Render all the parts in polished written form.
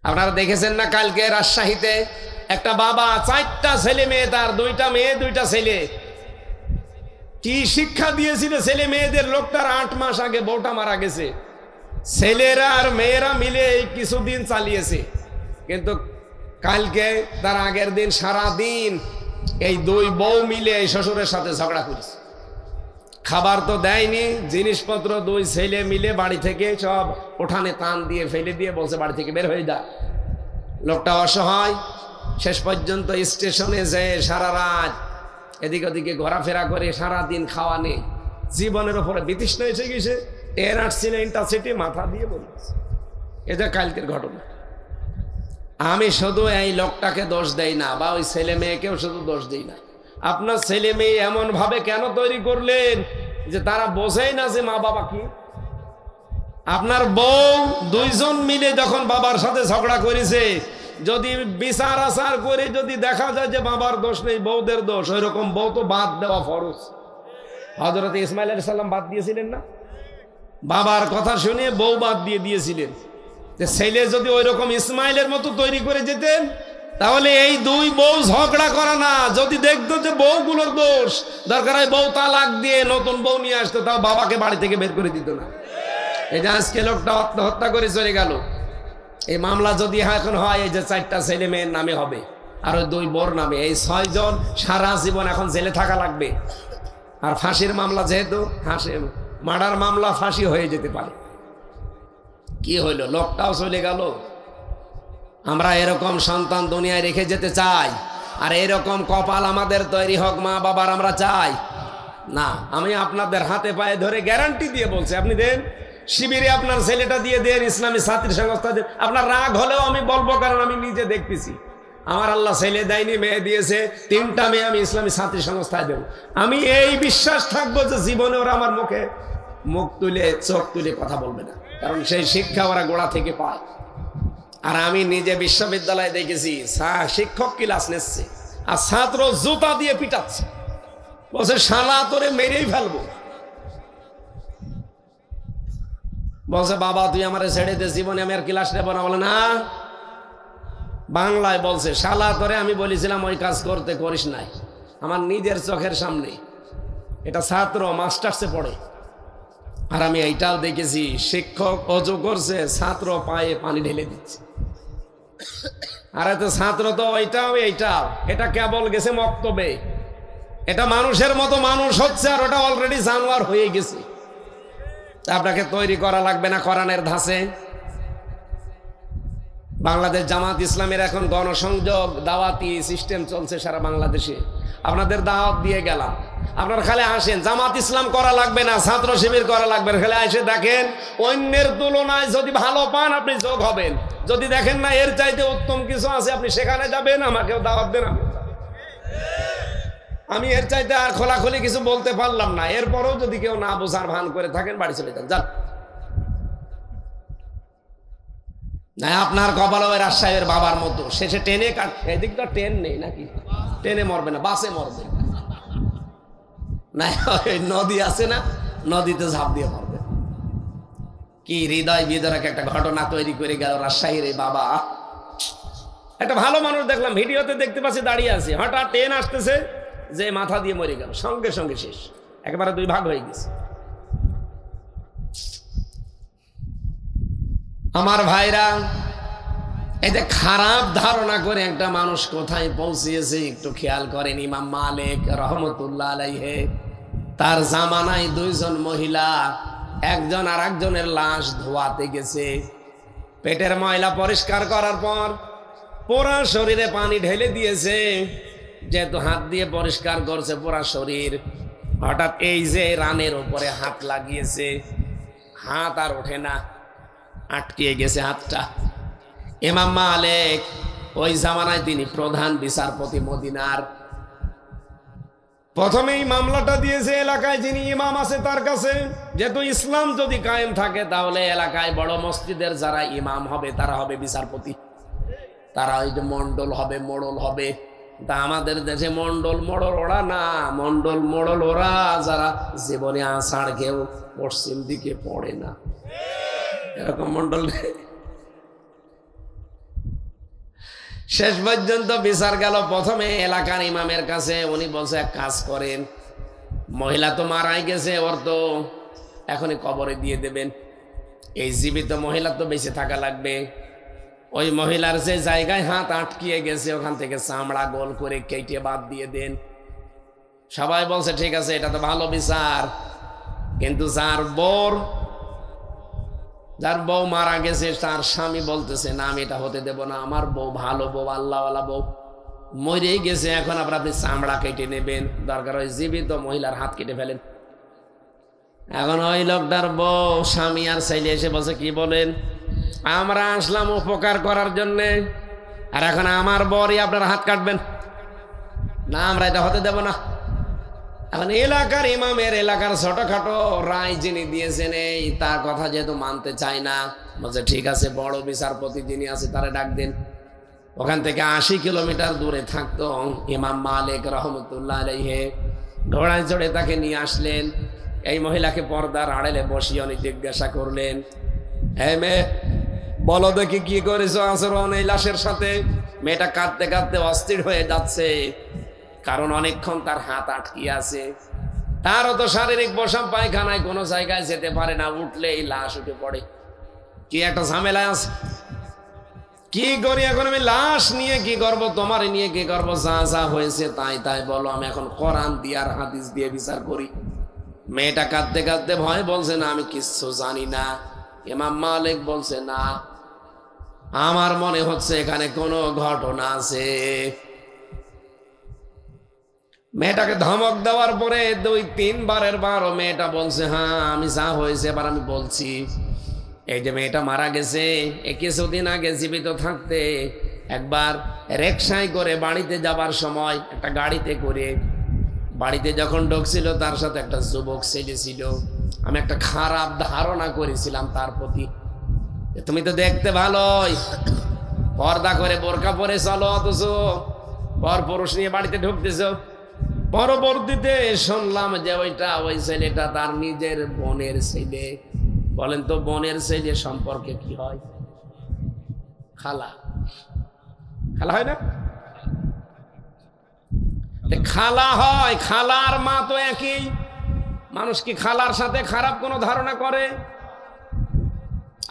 আপনারা দেখেছেন না কালকে রাজশাহীতে একটা বাবা 4টা ছেলে মেয়ে, তার 2টা মেয়ে 2টা ছেলে, কি শিক্ষা দিয়েছিল ছেলে মেয়েদের? লোকটার 8 মাস আগে বউটা মারা গেছে, ছেলেরা আর মেয়েরা মিলে এই কিছুদিন চালিয়েছে। কিন্তু কালকে তার আগের দিন সারা দিন এই 2 বউ মিলে এই শ্বশুরের সাথে ঝগড়া করেছে। খাবার তো দেয়নি, জিনিসপত্র 2 ছেলে মিলে বাড়ি থেকে সব উঠানে টান দিয়ে ফেলে দিয়ে বলছে বাড়ি থেকে বের হয়ে যা। লোকটা অসহায়, শেষ পর্যন্ত স্টেশনে যেয়ে সারা রাত এদিক ওদিকে ঘোরাফেরা করে, সারা দিন খাওয়া নেই, জীবনের উপরে বিতৃষ্ণা এসে গেছে। এর আসছে না ইন্টারসিটি মাথা দিয়ে বলছে। এটা কালকের ঘটনা। আমি শুধু এই লোকটাকে দোষ দেই না, বা ওই ছেলে মেয়েকেও শুধু দোষ দিই না। আপনার ছেলে মেয়ে এমন ভাবে কেন তৈরি করলেন যে তারা বোঝেই না যে মা বাবা কি? আপনার বউ 2 জন মিলে যখন বাবার সাথে ঝগড়া করেছে, যদি বিচার আচার করে যদি দেখা যায় যে বাবার দোষ নেই, বউদের দোষ, ওই রকম বউ তো বাদ দেওয়া ফরজ। হযরত ইসমাইল আলাইহিস সালাম বাদ দিয়েছিলেন না? বাবার কথা শুনে বউ বাদ দিয়েছিলেন। যে ছেলে যদি ওই রকম ইসমাইলের মতো তৈরি করে যেতেন, তাহলে এই 2 বউ ঝগড়া করা না, যদি দেখতো যে বউগুলোর দোষ, দরকার হয় বউ তালাক দিয়ে নতুন বউ নিয়ে আসতো, তাও বাবাকে বাড়ি থেকে বের করে দিত না। এই যে আজকে লোকটা আত্মহত্যা করে চলে গেল, এই মামলা যদি এখন হয়, এই যে 4টা ছেলে মেয়ের নামে হবে আর ওই 2 বউর নামে, এই 6 জন সারা জীবন এখন জেলে থাকা লাগবে। আর ফাঁসির মামলা, যেহেতু মার্ডার মামলা, ফাঁসি হয়ে যেতে পারে। কি হইল? লোকটাও চলে গেল। আমরা এরকম সন্তান দুনিয়ায় রেখে যেতে চাই, আর এরকম কপাল আমাদের তৈরি হোক মা বাবার, আমরা চাই না। আমি আপনাদের হাতে পায়ে ধরে গ্যারান্টি দিয়ে বলছি, আপনি দেন শিবিরে আপনার ছেলেটা দিয়ে দেন, ইসলামী ছাত্রী সংস্থা দেন। আপনার রাগ হলেও আমি বলবো, কারণ আমি নিজে দেখতেছি। আমার আল্লাহ ছেলে দেয়নি, মেয়ে দিয়েছে, 3টা মেয়ে আমি ইসলামী ছাত্রী সংস্থায় দেব। আমি এই বিশ্বাস থাকবো যে জীবনে ওরা আমার মুখে মুখ তুলে চোখ তুলে কথা বলবে না, কারণ সেই শিক্ষা ওরা গোড়া থেকে পায়। আর আমি নিজে বিশ্ববিদ্যালয়ে দেখেছি, শিক্ষক ক্লাস নিচ্ছে আর ছাত্র জুতা দিয়ে পিটাচ্ছে, বলছে শালা তোরে মেরেই ফেলবো। বলছে বাবা তুই আমারে ছেড়ে দে, জীবনে আমি আর ক্লাস নেবো না। বলে না, বাংলায় বলছে শালা তোরে আমি বলেছিলাম ওই কাজ করতে, করিস নাই। আমার নিজের চোখের সামনে। এটা ছাত্র মাস্টার্সে পড়ে। আর আমি এইটাও দেখেছি, শিক্ষক অজু করছে, ছাত্র পায়ে পানি ঢেলে দিচ্ছে। আর এত ছাত্র তো এইটাও এটা কেবল গেছে মক্তবে, এটা মানুষের মতো মানুষ হচ্ছে, আর ওটা অলরেডি জানোয়ার হয়ে গেছে। আপনাকে তৈরি করা লাগবে না কোরআনের ধাঁচে। বাংলাদেশ জামাত ইসলামের এখন গণসংযোগ দাওয়াতি সিস্টেম চলছে সারা বাংলাদেশে। আপনাদের দাওয়াত দিয়ে গেলাম, আপনারা খালি আসেন, জামাত ইসলাম করা লাগবে না, ছাত্র শিবির করা লাগবে না, খালি এসে দেখেন অন্যের তুলনায় যদি ভালো পান আপনি যোগ হবেন, যদি দেখেন না এর চাইতে উত্তম কিছু আছে আপনি সেখানে যাবেন, আমাকেও দাওয়াত দেন। আমি এর চাইতে আর খোলাখুলি কিছু বলতে পারলাম না। এরপরেও যদি কেউ না বোঝার ভান করে থাকেন, বাড়ি চলে যান। না আপনার কপালে ওই রাজশাহীর বাবার মতো শেষে টেনে কাট, এদিক তো ট্রেন নেই নাকি, ট্রেনে মরবে না, বাসে মরবে না, নদী আছে না, নদীতে ঝাঁপ দিয়ে মরবে। কি হৃদয় বিদারক একটা ঘটনা তৈরি করে গেল রাজশাহীর এই বাবা। একটা ভালো মানুষ দেখলাম, ভিডিওতে দেখতে পাচ্ছি দাঁড়িয়ে আছে, হঠাৎ ট্রেন আসতেছে, যে মাথা দিয়ে মরে গেল, সঙ্গে সঙ্গে শেষ, একেবারে 2 ভাগ হয়ে গেছে। আমার ভাইরা, এই যে খারাপ ধারণা করে একটা মানুষ কোথায় পৌঁছিয়েছে একটু খেয়াল করেন। ইমাম মালিক রহমতুল্লাহ আলাইহি, তার জামানায় 2 জন মহিলা একজন আর একজনের লাশ ধোয়াতে গেছে। পেটের ময়লা পরিষ্কার করার পর পুরা শরীরে পানি ঢেলে দিয়েছে, যেহেতু হাত দিয়ে পরিষ্কার করছে পুরা শরীর। হঠাৎ এই যে রানের উপরে হাত লাগিয়েছে, হাত আর ওঠে না, আটকে গেছে হাতটা। ইমাম মালিক ওই জামানায় তিনি প্রধান বিচারপতি মদিনার। প্রথমেই মামলাটা দিয়েছে এলাকায় যিনি ইমাম আছে তার কাছে, যেহেতু ইসলাম যদি কায়েম থাকে তাহলে এলাকায় বড় মসজিদের যারা ইমাম হবে তারা হবে বিচারপতি, তারা ওই যে মন্ডল হবে, মোড়ল হবে। তা আমাদের দেশে মন্ডল মোড়ল ওরা না, মন্ডল মোড়ল ওরা যারা জীবনে আষাঢ় কেউ পশ্চিম দিকে পড়ে না, এরকম মন্ডল। শেষ পর্যন্ত বিচার গেল প্রথমে এলাকার ইমামের কাছে। উনি বলছে এক কাজ করেন, মহিলা তো মারাই গেছে, ওর তো এখনই কবরে দিয়ে দেবেন, এই জীবিত মহিলা তো বেঁচে থাকা লাগবে। ওই মহিলার যে জায়গায় হাত আটকিয়ে গেছে ওখান থেকে চামড়া গোল করে কেটে বাদ দিয়ে দেন। সবাই বলছে ঠিক আছে, এটা তো ভালো বিচার। কিন্তু যার বউ মারা গেছে তার স্বামী বলতেছে না, আমি এটা হতে দেব না, আমার বউ ভালো বউ, আল্লাহওয়ালা বউ, মরেই গেছে, এখন আপনি চামড়া কেটে নেবেন, দরকার হয় জীবিত মহিলার হাত কেটে ফেলেন। এখন ওই লোকটার বউ, স্বামী আর ছেলে এসে বলছে কি বলেন, আমরা আসলাম উপকার করার জন্যে, আর এখন আমার বরই আপনার হাত কাটবেন? না, আমরা এটা হতে দেব না। এখন এলাকার ইমামের এলাকার ছোটখাটো রায় যিনি দিয়েছেন এই তার কথা যেহেতু মানতে চায় না, বলছে ঠিক আছে, বড় বিচারপতি যিনি আছে তারে ডাক দেন। ওখান থেকে 80 কিলোমিটার দূরে থাকতো ইমাম মালিক রহমতুল্লাহ আলাইহি, ঘোড়ায় চড়ে তাকে নিয়ে আসলেন। এই মহিলাকে পর্দার আড়ালে বসিয়ে উনি জিজ্ঞাসা করলেন, হ্যাঁ মেয়ে, বলো দেখি কি করেছো আচরণ এই লাশের সাথে? মেয়েটা কাঁদতে কাঁদতে অস্থির হয়ে যাচ্ছে, কারণ অনেকক্ষণ তার হাত আটকিয়ে আছে, তারও তো শারীরিক বসাম পায়খানায় কোনো জায়গায় যেতে পারে না, উঠলে এই লাশ উঠে পড়ে, কি একটা ঝামেলায় আছে। কি করি এখন, আমি লাশ নিয়ে কি করব, তোমার নিয়ে কি করবো, যা যা হয়েছে তাই তাই বলো, আমি এখন কোরআন দিয়ে আর হাদিস দিয়ে বিচার করি। মেয়েটা কাঁদতে কাঁদতে ভয় বলছে না, আমি কিচ্ছু জানি না। ইমাম মালিক বলছে না, আমার মনে হচ্ছে এখানে কোনো ঘটনা আছে। মেয়েটাকে ধমক দেওয়ার পরে 2-3 বারের বারও মেয়েটা বলছে হ্যাঁ আমি যা হয়েছে এবার আমি বলছি। এই যে মেয়েটা মারা গেছে, কিছুদিন আগে জীবিত থাকতে একবার রিকশায় করে বাড়িতে যাবার সময় একটা গাড়িতে করে বাড়িতে যখন ঢুকছিল তার সাথে একটা যুবক ছেলে ছিল। আমি একটা খারাপ ধারণা করেছিলাম তার প্রতি, তুমি তো দেখতে ভালোই, পর্দা করে বোরকা পরে চলো, অথচ পর পুরুষ নিয়ে বাড়িতে ঢুকতেছ। পরবর্তীতে শুনলাম যে ওই ছেলেটা তার নিজের বোনের ছেলে। বলেন তো বোনের ছেলে সম্পর্কে কি হয়? খালা, খালা হয় না? খালা হয়, খালার মা তো একই। মানুষ কি খালার সাথে খারাপ কোনো ধারণা করে?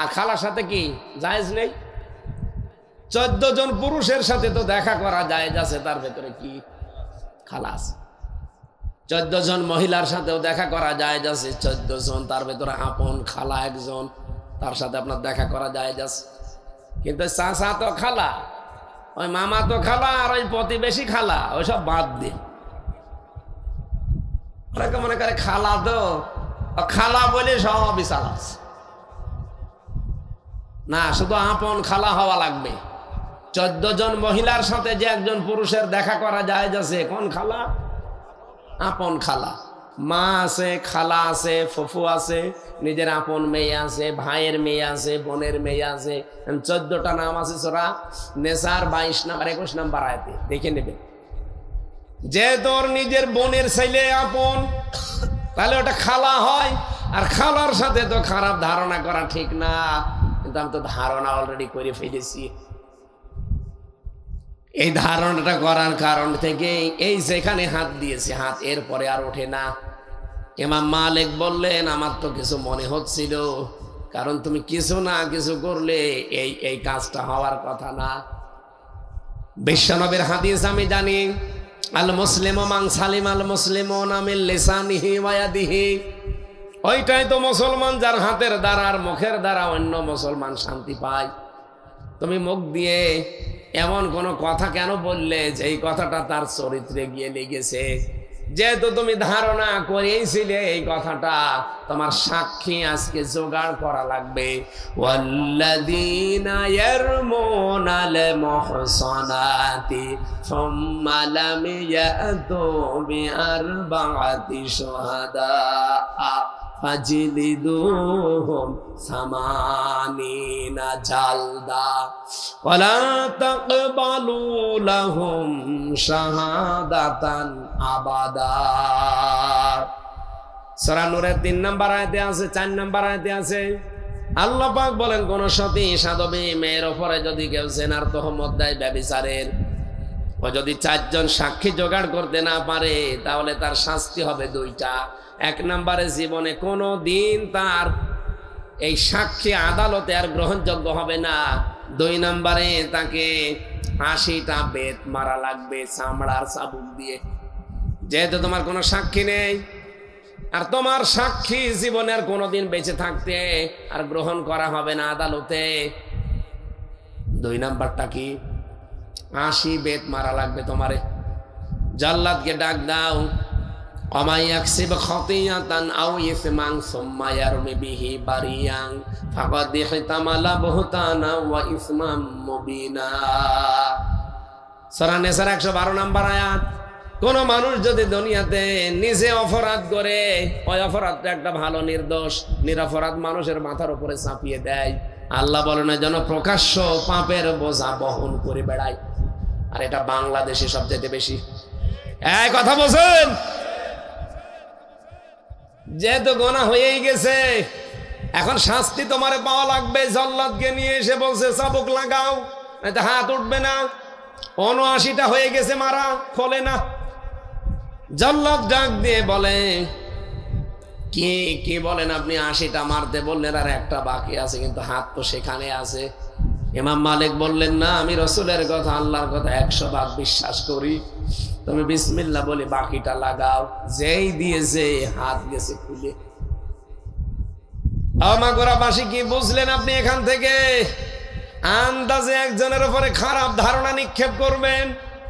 আর খালার সাথে কি জায়েজ নেই? 14 জন পুরুষের সাথে তো দেখা করা জায়েজ আছে, তার ভেতরে কি খালাস? 14 জন মহিলার সাথেও দেখা করা জায়েজ আছে, 14 জন, তার ভেতরে আপন খালা একজন, তার সাথে আপনার দেখা করা জায়েজ আছে। কিন্তু চাচা তো খালা, ওই মামা তো খালা, আর ওই প্রতিবেশী খালা, ওইসব বাদ দিন। অনেকে মনে করে খালা তো খালা বলে সব বিশাল আছে না, শুধু আপন খালা হওয়া লাগবে। 14 জন মহিলার সাথে যে একজন পুরুষের দেখা করা জায়েজ আছে, কোন খালা? আপন খালা। মা আছে, খালা আছে, ফুফু আছে, নিজের আপন মেয়ে আছে, ভাইয়ের মেয়ে আছে, বোনের মেয়ে আছে, 14টা নাম আছে সূরা নেসার 22 নাম্বার 21 নাম্বার আয়াতে দেখে নেবেন। যে তোর নিজের বোনের ছেলে আপন, তাহলে ওটা খালা হয়। আর খালার সাথে তো খারাপ ধারণা করা ঠিক না, কিন্তু আমি তো ধারণা অলরেডি করে ফেলেছি। এই ধারণাটা করার কারণ থেকে এই যেখানে হাত দিয়েছে, হাত এরপরে আর ওঠে না। ইমাম মালিক বললেন আমার তো কিছু মনে হচ্ছিল, কারণ তুমি কিছু না কিছু করলে এই কাজটা হওয়ার কথা না। বিশ্বনবীর হাদিস আমি জানি, আল মুসলিমু মান সালিম আল মুসলিমুনা মিন লিসানিহি ওয়া ইয়াদিহি। ওইটাই তো মুসলমান যার হাতের দ্বারা আর মুখের দ্বারা অন্য মুসলমান শান্তি পায়। তুমি মুখ দিয়ে এমন কোন কথা কেন বললে যে এই কথাটা তার চরিত্রে গিয়ে লেগেছে? যেহেতু তুমি ধারণা করেছিলে এই কথাটা, তোমার সাক্ষী আজকে জোগাড় করা লাগবে। ওয়াল্লাযীনা ইয়ারমুনাল মুহসানাতি সুম্মা লাম ইয়াতু বিআরবা'তি শুহাদা ফাজলিদুহুম 80 জালদা ওয়ালা তাকবালু লাহুম শাহাদাতান আবাদা। সূরা নূরের 3 নম্বর আয়াতে আছে, 4 নম্বর আয়াতে আছে, আল্লাহ পাক বলেন কোন সতী সাধবী মেয়ের উপরে যদি কেউ জেনার তহমত দেয় ব্যভিচারের, ও যদি 4 জন সাক্ষী জোগাড় করতে না পারে তাহলে তার শাস্তি হবে 2টা। 1 নম্বরে জীবনে কোনো দিন তার এই সাক্ষী আদালতে আর গ্রহণযোগ্য হবে না। 2 নম্বরে তাকে 80টা বেত মারা লাগবে চামড়ার চাবুক দিয়ে। যেহেতু তোমার কোনো সাক্ষী নেই, আর তোমার সাক্ষী জীবনের কোনোদিন বেঁচে থাকতে আর গ্রহণ করা হবে না আদালতে। 2 নাম্বারটা কি? 80 বেত মারা লাগবে তোমারে। জাল্লাদকে ডাক দাও, ওমাই ইয়াকসিব খাতিয়াতান আও ইসমান সুম্মা ইয়ারমি বিহি বারিয়ান ফাকাদ ইহতামালা বুহতানা ওয়া ইসমান মুবিনা। সূরা নিসার 112 নম্বর আয়াত। কোন মানুষ যদি দুনিয়াতে নিজে অপরাধ করে, ওই অপরাধটা একটা ভালো নির্দোষ নিরপরাধ মানুষের মাথার উপরে চাপিয়ে দেয়, আল্লাহ বলেন যেন প্রকাশ্য পাপের বোঝা বহন করে বেড়ায়। আর এটা বাংলাদেশে সবচেয়ে বেশি। এই কথা বলছেন, যেহেতু গোনা হয়েই গেছে, এখন শাস্তি তোমারে পাওয়া লাগবে। জল্লাদকে নিয়ে এসে বলছে চাবুক লাগাও, নয়তো হাত উঠবে না। 79টা হয়ে গেছে মারা, খোলে না। জল্লাদ ডাক দিয়ে বলে, কি বলেন আপনি? 80টা মারতে বললেন, আর একটা বাকি আছে, কিন্তু হাত তো সেখানে আছে। ইমাম মালিক বললেন, না, আমি রসুলের কথা আল্লাহর কথা 100 ভাগ বিশ্বাস করি, তুমি বিসমিল্লাহ বলে বাকিটা লাগাও। যেই দিয়েছে হাত গেছে খুলে। মাগুরাবাসী কি বুঝলেন আপনি? এখান থেকে আন্দাজে একজনের উপরে খারাপ ধারণা নিক্ষেপ করবেন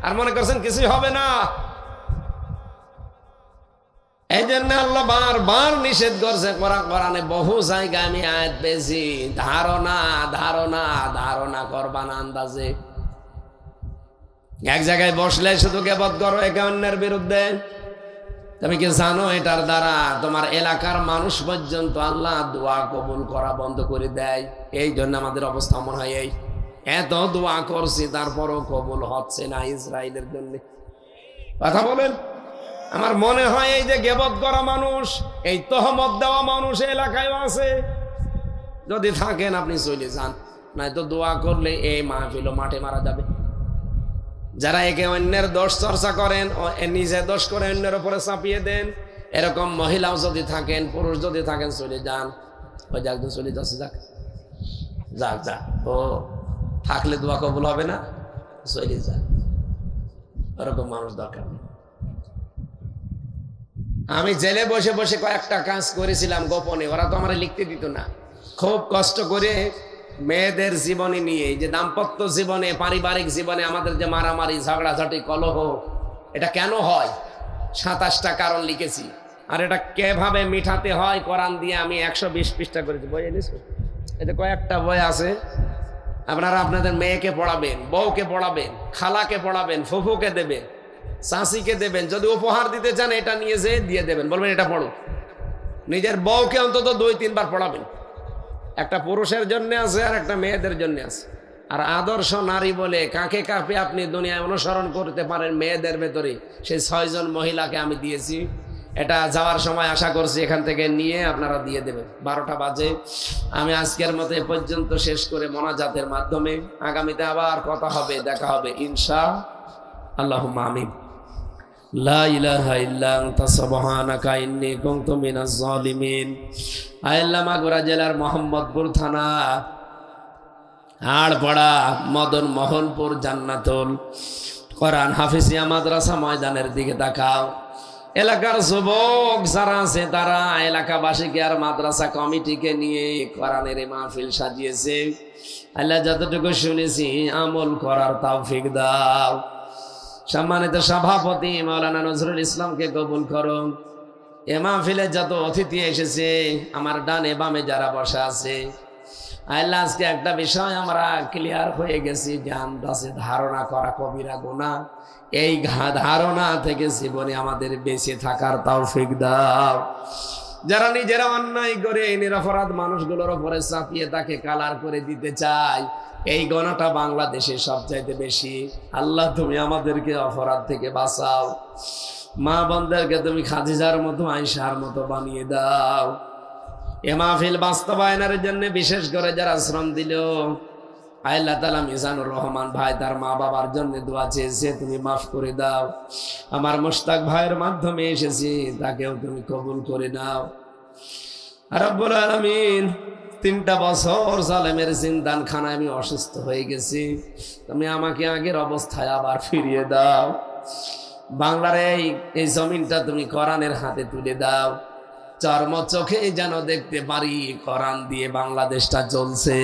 আর মনে করছেন কিছুই হবে না। এই জন্য আল্লাহ বারবার নিষেধ করছে। কোরআনে বহু জায়গায় আমি আয়াত পেয়েছি, ধারণা ধারণা ধারণা করবা না আন্দাজে। এক জায়গায় বসলে শুধু গীবত করো একে অন্যের বিরুদ্ধে। তুমি কি জানো এটার দ্বারা তোমার এলাকার মানুষ পর্যন্ত আল্লাহ দোয়া কবুল করা বন্ধ করে দেয়? এই জন্য আমাদের অবস্থা মনে হয় এই, এত দোয়া করছি তারপরও কবুল হচ্ছে না ইসরায়েলের জন্য। কথা বলেন। আমার মনে হয় এই যে গীবত করা মানুষ, এই তহমত দেওয়া মানুষ এলাকায় আছে। যদি থাকেন আপনি চলে যান, নয়তো দোয়া করলে এই মাহফিল মাঠে মারা যাবে। যারা একে অন্যের দোষ চর্চা করেন, নিজে দোষ করে অন্যের উপরে চাপিয়ে দেন, এরকম মহিলাও যদি থাকেন, পুরুষ যদি থাকেন, চলে যান। ওই যাক চলে যাচ্ছে, যাক যাক যাক, ও থাকলে দোয়া কবুল হবে না, চলে যান। ওরকম মানুষ দরকার নেই। আমি জেলে বসে বসে কয়েকটা কাজ করেছিলাম গোপনে, ওরা তো আমার লিখতে দিত না। খুব কষ্ট করে মেয়েদের জীবনে নিয়ে, যে দাম্পত্য জীবনে, পারিবারিক জীবনে আমাদের যে মারামারি, ঝগড়াঝাটি, কলহ, এটা কেন হয় 27টা কারণ লিখেছি। আর এটা কিভাবে মিটাতে হয় কোরআন দিয়ে আমি 120 পৃষ্ঠা করেছি। বই এনেছো? এতে কয়েকটা বই আছে। আপনারা আপনাদের মেয়েকে পড়াবেন, বউকে পড়াবেন, খালাকে পড়াবেন, ফুফুকে দেবেন, চাষিকে দেবেন। যদি উপহার দিতে চান এটা নিয়ে যেয়ে দিয়ে দেবেন, বলবেন এটা পড়ো। নিজের বউকে অন্তত 2-3 বার পড়াবেন। একটা পুরুষের জন্য আছে আর একটা মেয়েদের জন্য আছে। আর আদর্শ নারী বলে কাকে কাকে আপনি দুনিয়ায় অনুসরণ করতে পারেন মেয়েদের ভেতরে, সেই 6 জন মহিলাকে আমি দিয়েছি। এটা যাওয়ার সময় আশা করছি এখান থেকে নিয়ে আপনারা দিয়ে দেবেন। 12টা বাজে। আমি আজকের মতো এ পর্যন্ত শেষ করে মোনাজাতের মাধ্যমে, আগামীতে আবার কথা হবে, দেখা হবে ইনশাআল্লাহ। আমিন। লা ইলাহা ইল্লা আনতা সুবহানাকা ইন্নী কুনতু মিনাজ জালিমিন। আল্লাহ মাগুরা জেলার মোহাম্মদপুর থানা, হাড়পাড়া, মদন মোহনপুর জান্নাতুল কোরআন হাফিজিয়া মাদ্রাসা ময়দানের দিকে তাকাও। এলাকার যুবক যারা আছে তারা এলাকাবাসীকে আর মাদ্রাসা কমিটিকে নিয়ে কোরআনের মাহফিল সাজিয়েছে। আল্লাহ যতটুকু শুনেছি আমল করার তৌফিক দাও। সম্মানিত সভাপতি মাওলানা নজরুল ইসলামকে কবুল করো। এ মাহফিলে যত অতিথি এসেছে, আমার ডানে বামে যারা বসা আছে, আল্লাহ আজকে একটা বিষয় আমরা ক্লিয়ার হয়ে গেছি, জ্ঞান আছে, ধারণা করা কবিরা গুনাহ। এই ধারণা থেকে জীবনে আমাদের বেঁচে থাকার তৌফিক দাও। যারা নিজেরা অন্যায় করে এই নিরপরাধ মানুষগুলোর উপরে চাপিয়ে তাকে কালার করে দিতে চায়, এই গণাটা বাংলাদেশে সবচাইতে বেশি। আল্লাহ তুমি আমাদেরকে অপরাধ থেকে বাঁচাও। মা বোনদেরকে তুমি খাদিজার মতো, আয়েশার মতো বানিয়ে দাও। এ মাহফিল বাস্তবায়নের জন্য বিশেষ করে যারা শ্রম দিল, আল্লাহ তাআলা মিজানুর রহমান ভাই তার মা বাবার জন্য দোয়া চেয়েছে, তুমি মাফ করে দাও। আমার মুশতাক ভাইয়ের মাধ্যমে এসেছি, তাকেও তুমি কবুল করে নাও। রব্বুল আলামিন, 3টা বছর জালেমের জিন্দানখানায় আমি অসুস্থ হয়ে গেছি, তুমি আমাকে আগের অবস্থায় আবার ফিরিয়ে দাও। বাংলার এই জমিনটা তুমি কোরআনের হাতে তুলে দাও, চর্ম চোখে যেন দেখতে পারি কোরআন দিয়ে বাংলাদেশটা চলছে।